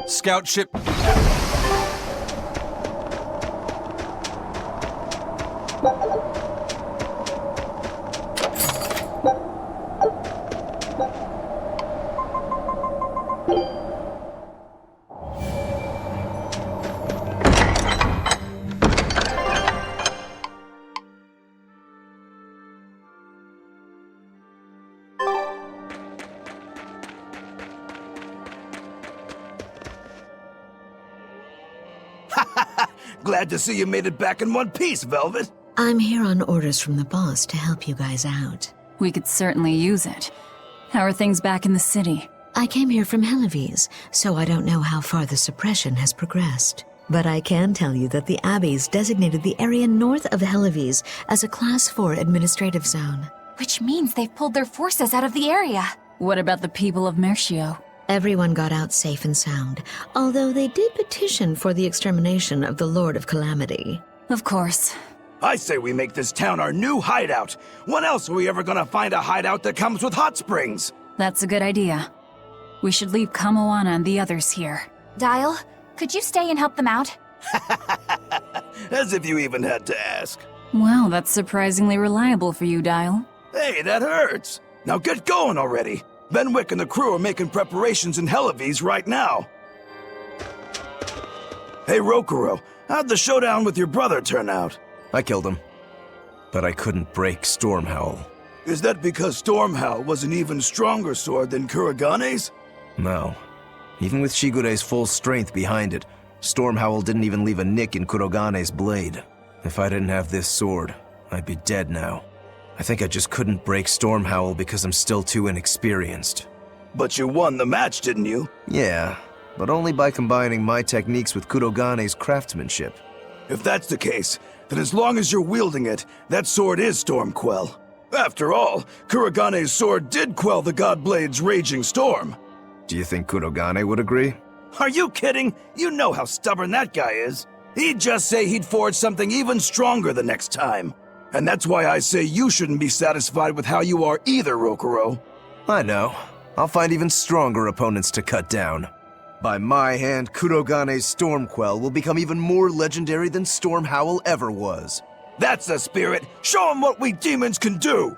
Scout ship... Glad to see you made it back in one piece, Velvet. I'm here on orders from the boss to help you guys out. We could certainly use it. How are things back in the city? I came here from Helives, so I don't know how far the suppression has progressed. But I can tell you that the Abbeys designated the area north of Helives as a Class 4 administrative zone. Which means they've pulled their forces out of the area. What about the people of Mercio? Everyone got out safe and sound, although they did petition for the extermination of the Lord of Calamity. Of course. I say we make this town our new hideout. When else are we ever gonna find a hideout that comes with hot springs? That's a good idea. We should leave Kamoana and the others here. Dial, could you stay and help them out? As if you even had to ask. Well, that's surprisingly reliable for you, Dial. Hey, that hurts. Now get going already. Benwick and the crew are making preparations in Helives right now. Hey, Rokuro, how'd the showdown with your brother turn out? I killed him. But I couldn't break Stormhowl. Is that because Stormhowl was an even stronger sword than Kuragane's? No. Even with Shigure's full strength behind it, Stormhowl didn't even leave a nick in Kuragane's blade. If I didn't have this sword, I'd be dead now. I think I just couldn't break Stormhowl because I'm still too inexperienced. But you won the match, didn't you? Yeah, but only by combining my techniques with Kuragane's craftsmanship. If that's the case, then as long as you're wielding it, that sword is Stormquell. After all, Kuragane's sword did quell the Godblade's raging storm. Do you think Kuragane would agree? Are you kidding? You know how stubborn that guy is. He'd just say he'd forge something even stronger the next time. And that's why I say you shouldn't be satisfied with how you are either, Rokuro. I know. I'll find even stronger opponents to cut down. By my hand, Kurogane's Stormquell will become even more legendary than Stormhowl ever was. That's the spirit! Show him what we demons can do!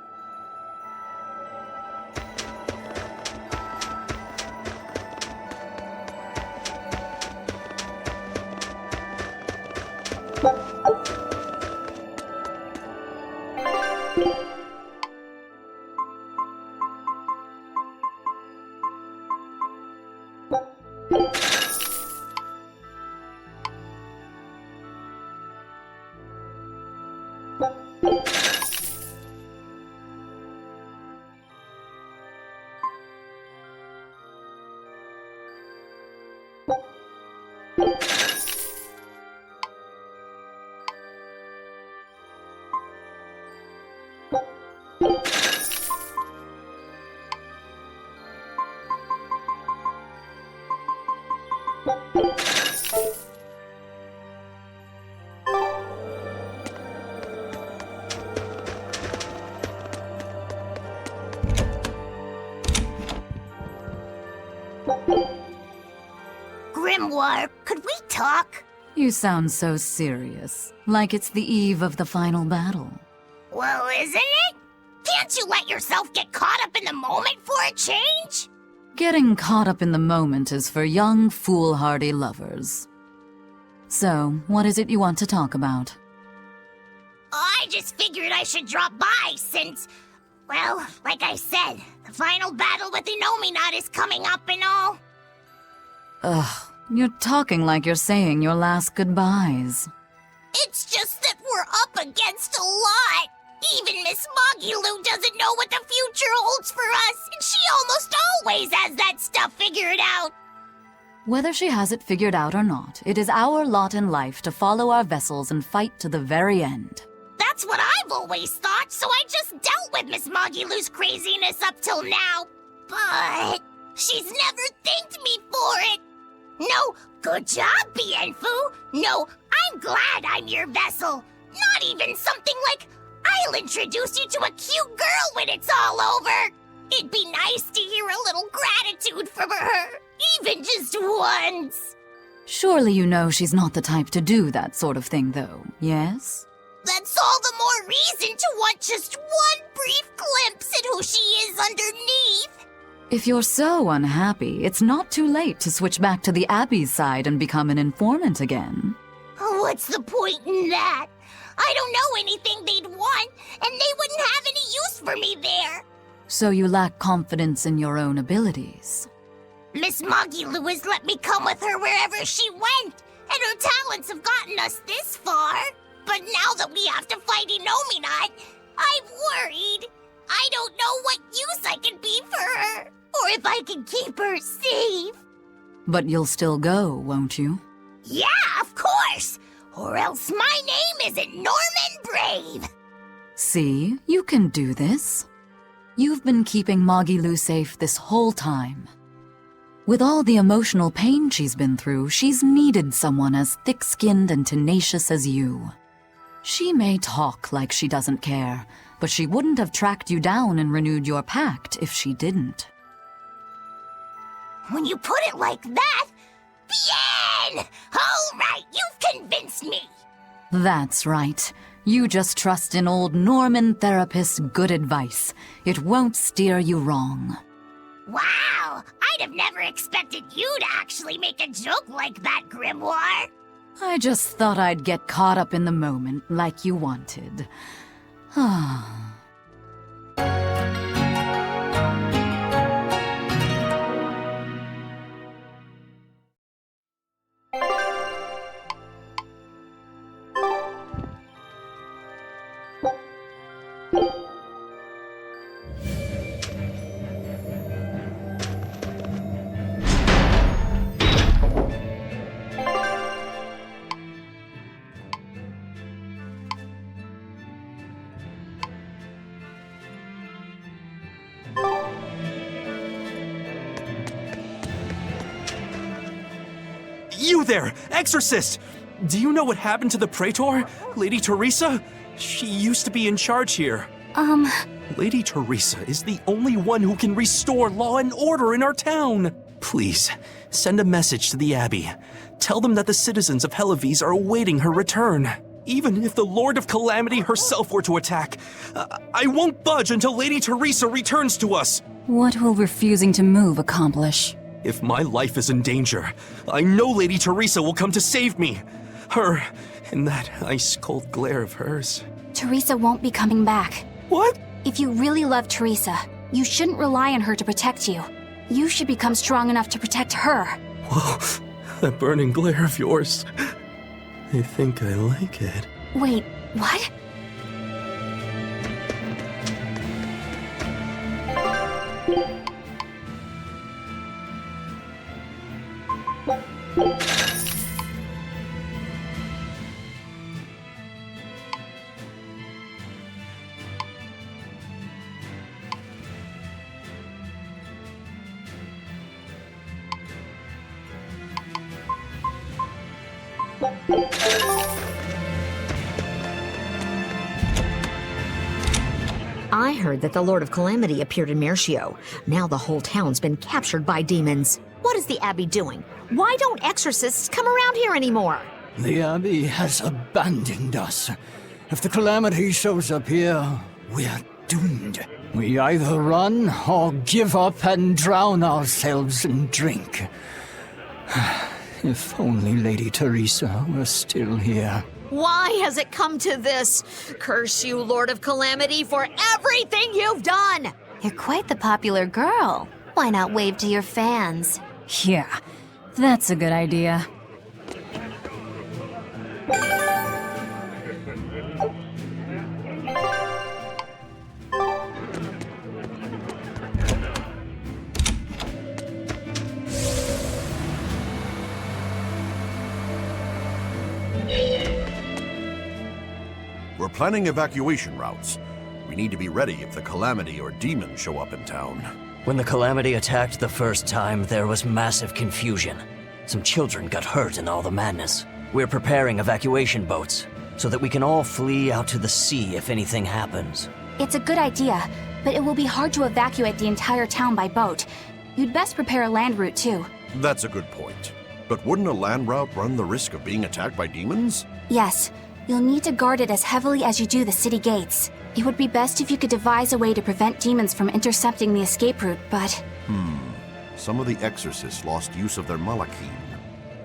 Grimoire, could we talk? You sound so serious, like it's the eve of the final battle. Well, isn't it? Can't you let yourself get caught up in the moment for a change? Getting caught up in the moment is for young, foolhardy lovers. So, what is it you want to talk about? I just figured I should drop by since, well, like I said, the final battle with Inomata is coming up and all. Ugh, you're talking like you're saying your last goodbyes. It's just that we're up against a lot. Even Miss Magilu doesn't know what the future holds for us, and she almost always has that stuff figured out. Whether she has it figured out or not, it is our lot in life to follow our vessels and fight to the very end. That's what I've always thought, so I just dealt with Miss Magilu's craziness up till now. But she's never thanked me for it. No, good job, Bienfu. No, I'm glad I'm your vessel. Not even something like, I'll introduce you to a cute girl when it's all over. It'd be nice to hear a little gratitude from her, even just once. Surely you know she's not the type to do that sort of thing, though, yes? That's all the more reason to want just one brief glimpse at who she is underneath. If you're so unhappy, it's not too late to switch back to the Abbey's side and become an informant again. What's the point in that? I don't know anything they'd want, and they wouldn't have any use for me there. So you lack confidence in your own abilities. Miss Moggy has let me come with her wherever she went, and her talents have gotten us this far. But now that we have to fight Inomata, I'm worried. I don't know what use I can be for her, or if I can keep her safe. But you'll still go, won't you? Yeah, of course! Or else my name isn't Norman Brave! See, you can do this. You've been keeping Moggy safe this whole time. With all the emotional pain she's been through, she's needed someone as thick-skinned and tenacious as you. She may talk like she doesn't care, but she wouldn't have tracked you down and renewed your pact if she didn't. When you put it like that, bien! All right, you've convinced me! That's right. You just trust in old Norman therapist's good advice. It won't steer you wrong. Wow! I'd have never expected you to actually make a joke like that, Grimoire! I just thought I'd get caught up in the moment like you wanted. You there, exorcist! Do you know what happened to the Praetor, Lady Teresa? She used to be in charge here. Lady Teresa is the only one who can restore law and order in our town. Please, send a message to the Abbey. Tell them that the citizens of Helives are awaiting her return. Even if the Lord of Calamity herself were to attack, I won't budge until Lady Teresa returns to us. What will refusing to move accomplish? If my life is in danger, I know Lady Teresa will come to save me. Her, and that ice-cold glare of hers. Teresa won't be coming back. What? If you really love Teresa, you shouldn't rely on her to protect you. You should become strong enough to protect her. Whoa, that burning glare of yours. I think I like it. Wait, what? I heard that the Lord of Calamity appeared in Mercio. Now the whole town's been captured by demons. What is the Abbey doing? Why don't exorcists come around here anymore? The Abbey has abandoned us. If the Calamity shows up here, we're doomed. We either run or give up and drown ourselves in drink. If only Lady Teresa were still here. Why has it come to this? Curse you, Lord of Calamity, for everything you've done! You're quite the popular girl. Why not wave to your fans? Yeah, that's a good idea. We're planning evacuation routes. We need to be ready if the Calamity or demons show up in town. When the Calamity attacked the first time, there was massive confusion. Some children got hurt in all the madness. We're preparing evacuation boats, so that we can all flee out to the sea if anything happens. It's a good idea, but it will be hard to evacuate the entire town by boat. You'd best prepare a land route too. That's a good point. But wouldn't a land route run the risk of being attacked by demons? Yes, you'll need to guard it as heavily as you do the city gates. It would be best if you could devise a way to prevent demons from intercepting the escape route, but... Some of the exorcists lost use of their malachim.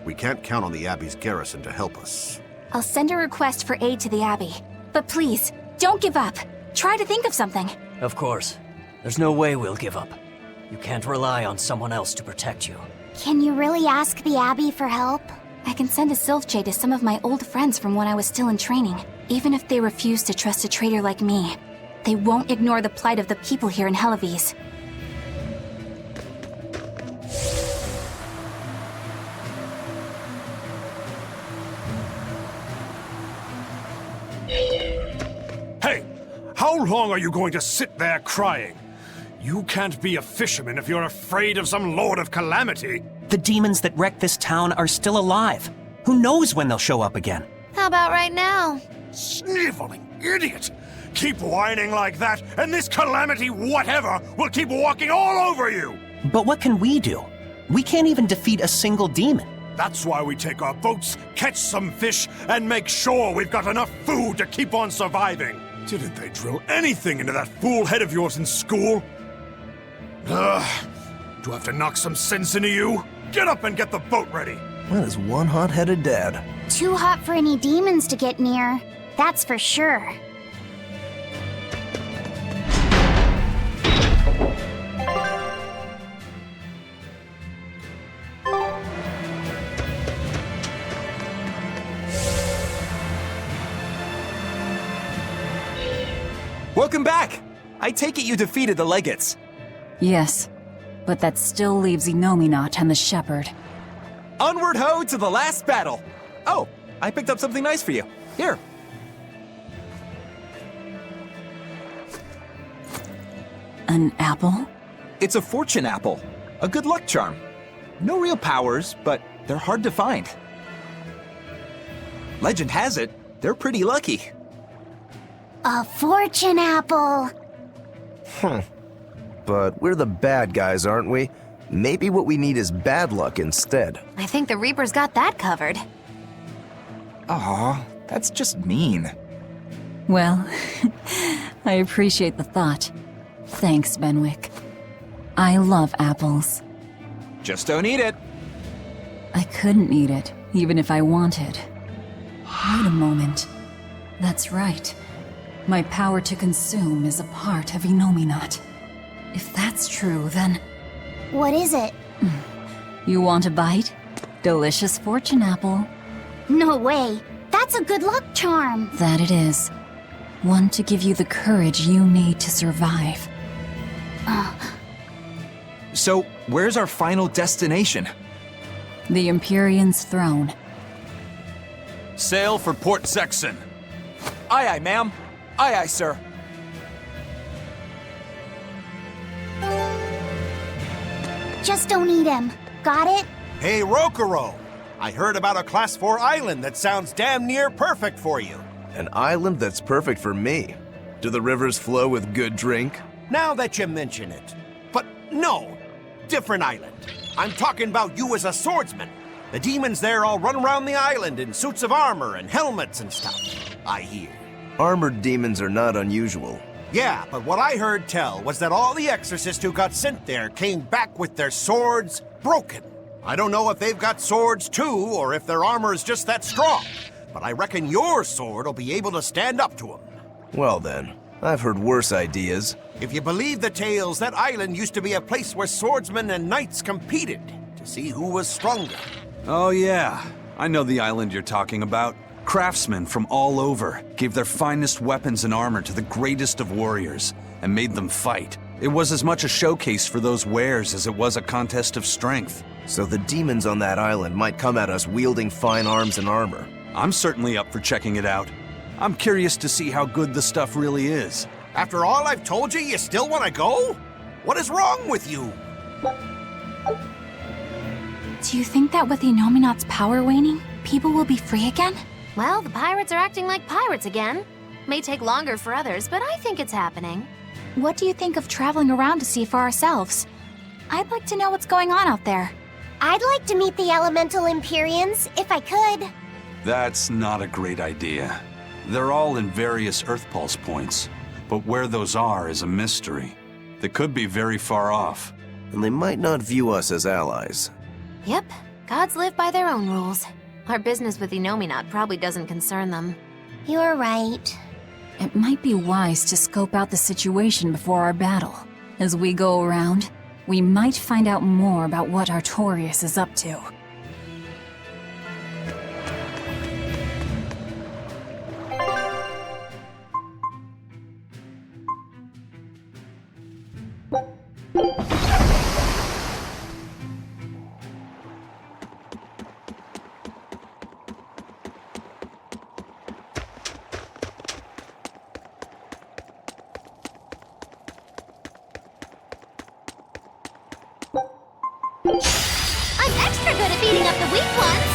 We can't count on the Abbey's garrison to help us. I'll send a request for aid to the Abbey. But please, don't give up. Try to think of something. Of course. There's no way we'll give up. You can't rely on someone else to protect you. Can you really ask the Abbey for help? I can send a Sylph Jade to some of my old friends from when I was still in training. Even if they refuse to trust a traitor like me, they won't ignore the plight of the people here in Helives. Hey! How long are you going to sit there crying? You can't be a fisherman if you're afraid of some Lord of Calamity. The demons that wrecked this town are still alive. Who knows when they'll show up again? How about right now? Sniveling idiot! Keep whining like that, and this Calamity whatever will keep walking all over you! But what can we do? We can't even defeat a single demon. That's why we take our boats, catch some fish, and make sure we've got enough food to keep on surviving. Didn't they drill anything into that fool head of yours in school? Ugh. Do I have to knock some sense into you? Get up and get the boat ready. That is one hot-headed dad. Too hot for any demons to get near. That's for sure. Welcome back! I take it you defeated the Legates. Yes, but that still leaves Inomata and the Shepherd. Onward ho to the last battle! Oh, I picked up something nice for you. Here. An apple? It's a fortune apple. A good luck charm. No real powers, but they're hard to find. Legend has it, they're pretty lucky. A fortune apple. But we're the bad guys, aren't we? Maybe what we need is bad luck instead. I think the Reaper's got that covered. Aw, that's just mean. Well, I appreciate the thought. Thanks, Benwick. I love apples. Just don't eat it. I couldn't eat it, even if I wanted. Wait a moment. That's right. My power to consume is a part of Inomata. If that's true, then... What is it? You want a bite? Delicious fortune apple. No way. That's a good luck charm. That it is. One to give you the courage you need to survive. So, where's our final destination? The Empyrean's throne. Sail for Port Zexon. Aye, aye, ma'am. Aye, aye, sir. Just don't eat him. Got it? Hey, Rokuro! I heard about a Class 4 island that sounds damn near perfect for you. An island that's perfect for me. Do the rivers flow with good drink? Now that you mention it. But no, different island. I'm talking about you as a swordsman. The demons there all run around the island in suits of armor and helmets and stuff, I hear. Armored demons are not unusual. Yeah, but what I heard tell was that all the exorcists who got sent there came back with their swords broken. I don't know if they've got swords too, or if their armor is just that strong, but I reckon your sword will be able to stand up to them. Well then, I've heard worse ideas. If you believe the tales, that island used to be a place where swordsmen and knights competed to see who was stronger. Oh yeah, I know the island you're talking about. Craftsmen from all over gave their finest weapons and armor to the greatest of warriors and made them fight. It was as much a showcase for those wares as it was a contest of strength. So the demons on that island might come at us wielding fine arms and armor. I'm certainly up for checking it out. I'm curious to see how good the stuff really is. After all I've told you, you still want to go? What is wrong with you? Do you think that with Inominat's power waning, people will be free again? Well, the pirates are acting like pirates again. May take longer for others, but I think it's happening. What do you think of traveling around to see for ourselves? I'd like to know what's going on out there. I'd like to meet the elemental Empyreans, if I could. That's not a great idea. They're all in various Earth Pulse points, but where those are is a mystery. They could be very far off. And they might not view us as allies. Yep, gods live by their own rules. Our business with Inomata probably doesn't concern them. You're right. It might be wise to scope out the situation before our battle. As we go around, we might find out more about what Artorias is up to. I'm extra good at beating up the weak ones!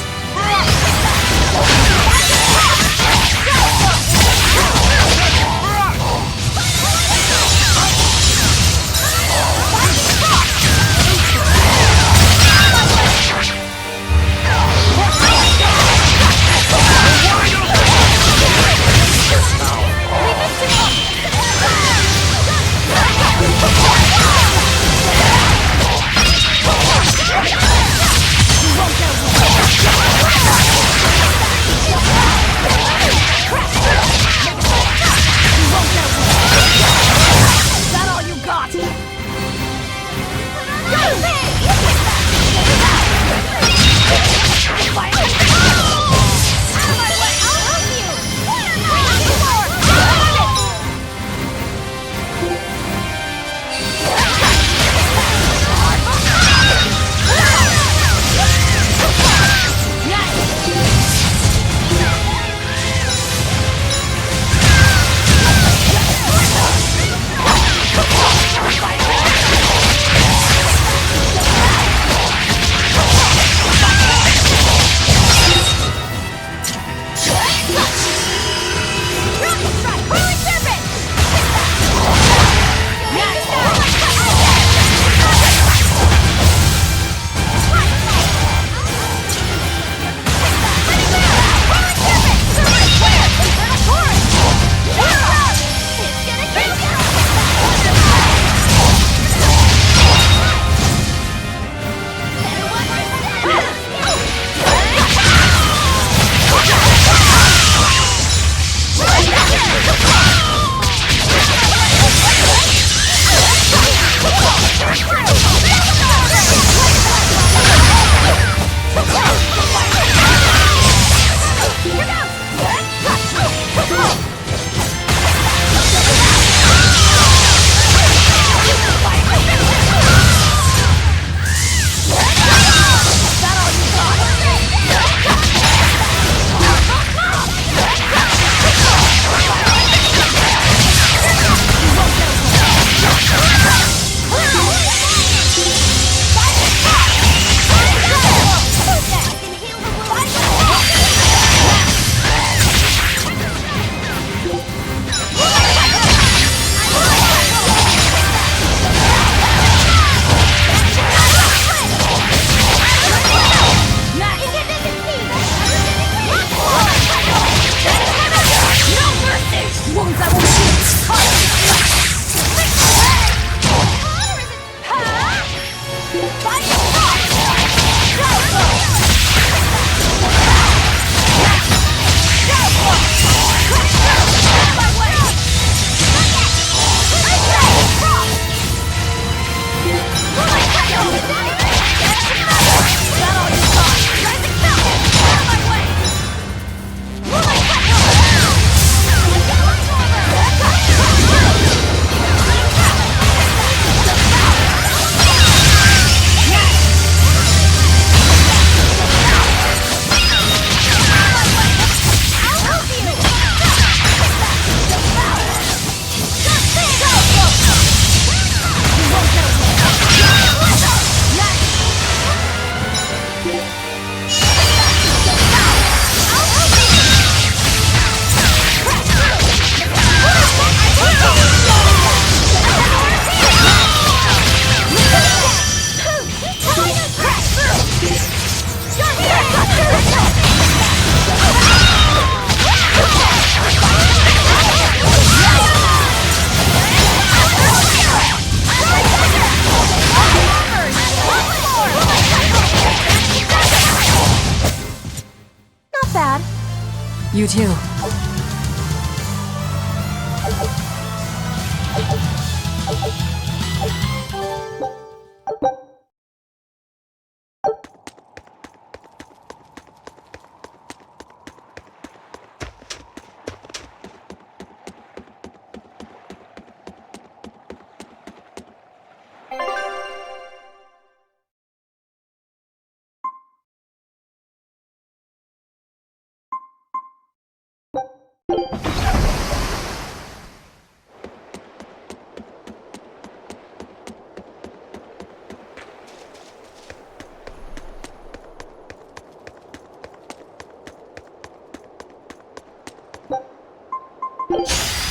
You too.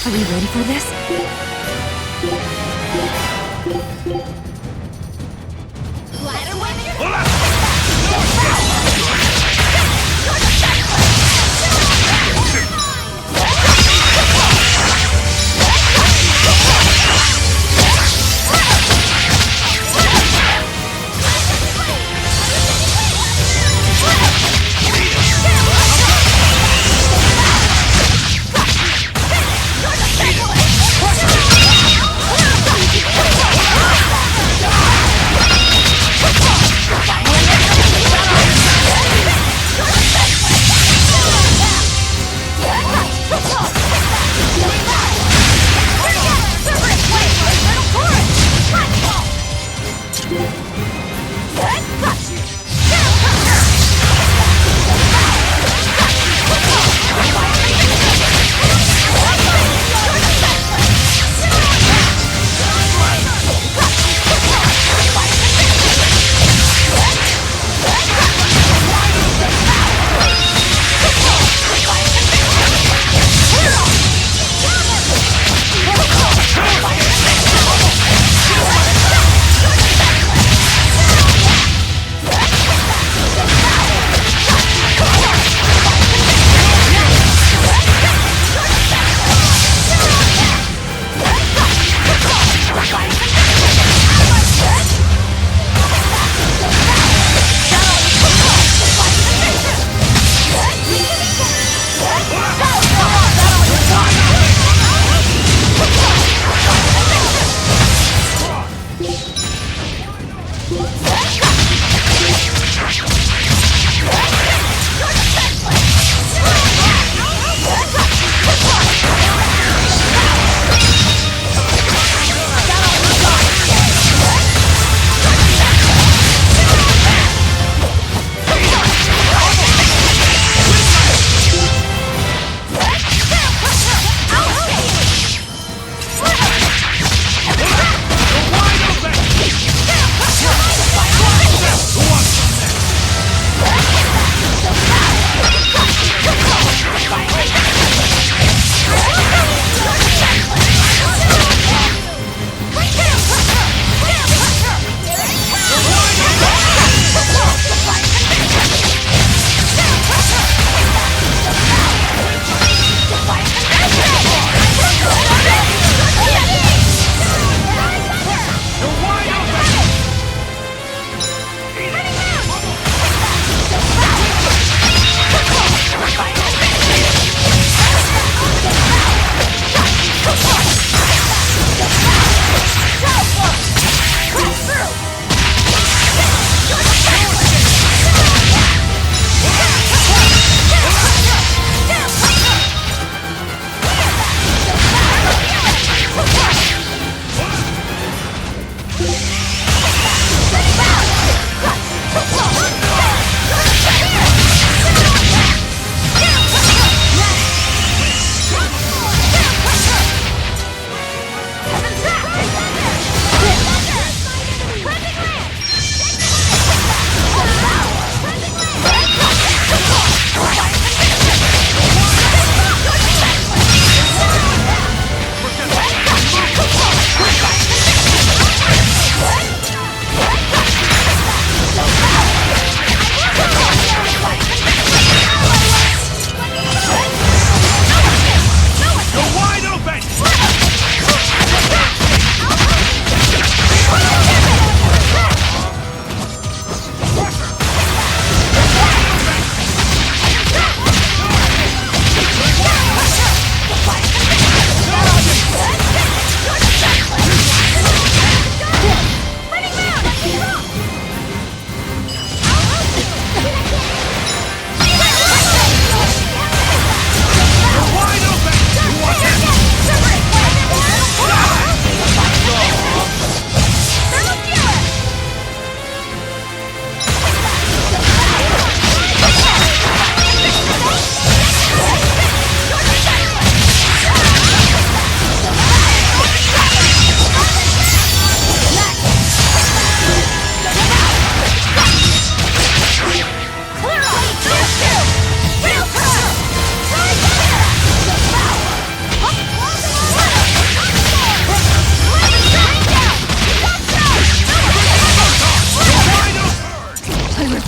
Are we ready for this?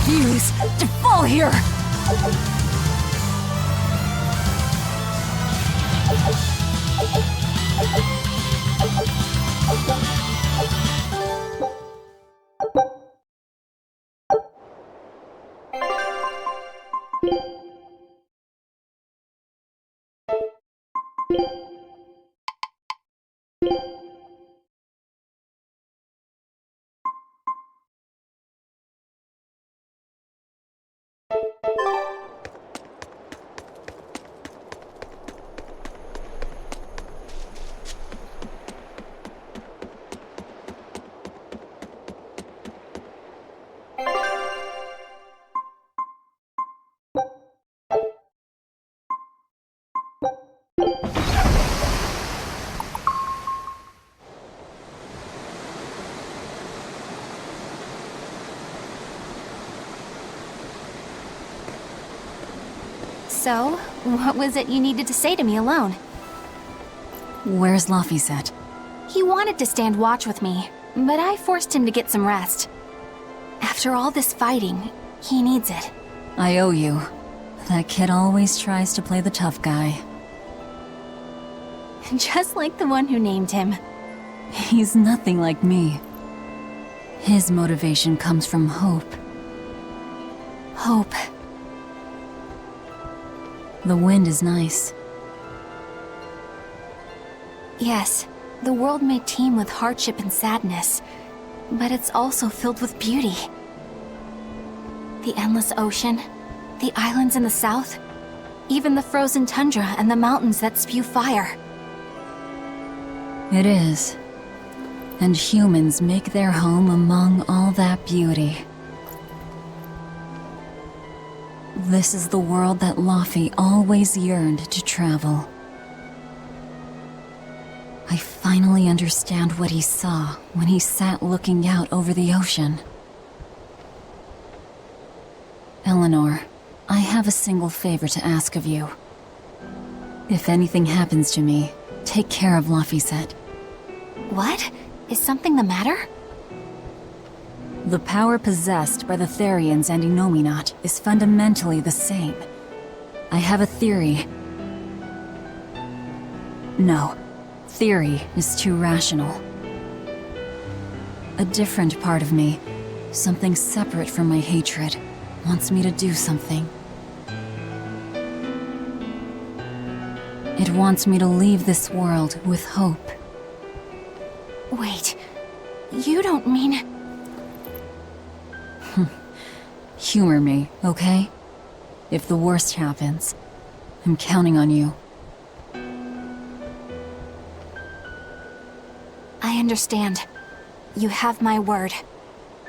refuse to fall here! So, what was it you needed to say to me alone? Where's Laphicet? He wanted to stand watch with me, but I forced him to get some rest. After all this fighting, he needs it. I owe you. That kid always tries to play the tough guy. Just like the one who named him. He's nothing like me. His motivation comes from hope. Hope. The wind is nice. Yes, the world may teem with hardship and sadness, but it's also filled with beauty. The endless ocean, the islands in the south, even the frozen tundra and the mountains that spew fire. It is. And humans make their home among all that beauty. This is the world that Laphi always yearned to travel. I finally understand what he saw when he sat looking out over the ocean. Eleanor, I have a single favor to ask of you. If anything happens to me, take care of Laphicet. What? Is something the matter? The power possessed by the Therians and Inominat is fundamentally the same. I have a theory. No, theory is too rational. A different part of me, something separate from my hatred, wants me to do something. It wants me to leave this world with hope. Wait, you don't mean... Humor me, okay? If the worst happens, I'm counting on you. I understand. You have my word.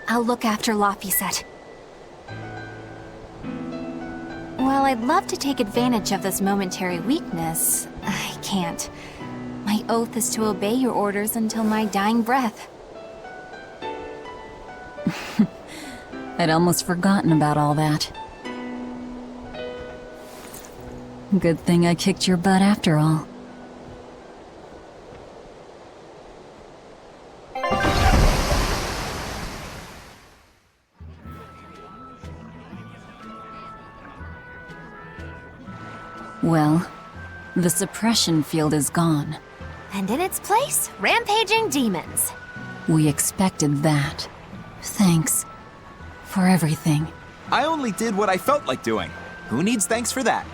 I'll look after Laphicet. While I'd love to take advantage of this momentary weakness, I can't. My oath is to obey your orders until my dying breath. I'd almost forgotten about all that. Good thing I kicked your butt after all. Well, the suppression field is gone. And in its place, rampaging demons. We expected that. Thanks for everything. I only did what I felt like doing. Who needs thanks for that?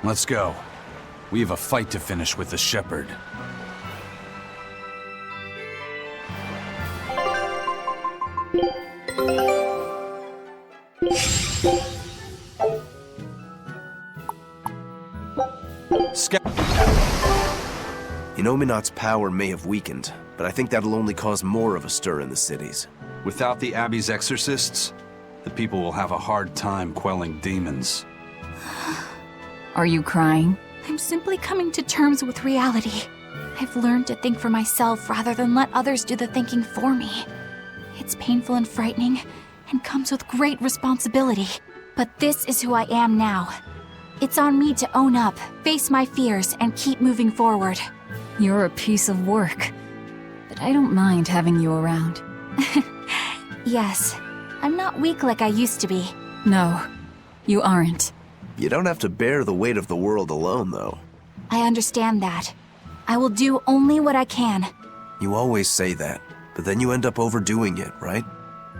Let's go. We have a fight to finish with the Shepherd. Inominat's power may have weakened, but I think that'll only cause more of a stir in the cities. Without the Abbey's exorcists, the people will have a hard time quelling demons. Are you crying? I'm simply coming to terms with reality. I've learned to think for myself rather than let others do the thinking for me. It's painful and frightening, and comes with great responsibility. But this is who I am now. It's on me to own up, face my fears, and keep moving forward. You're a piece of work, but I don't mind having you around. Yes, I'm not weak like I used to be. No, you aren't. You don't have to bear the weight of the world alone, though. I understand that. I will do only what I can. You always say that, but then you end up overdoing it, right?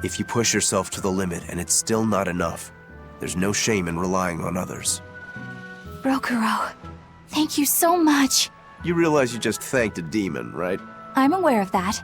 If you push yourself to the limit and it's still not enough, there's no shame in relying on others. Rokuro, thank you so much. You realize you just thanked a demon, right? I'm aware of that.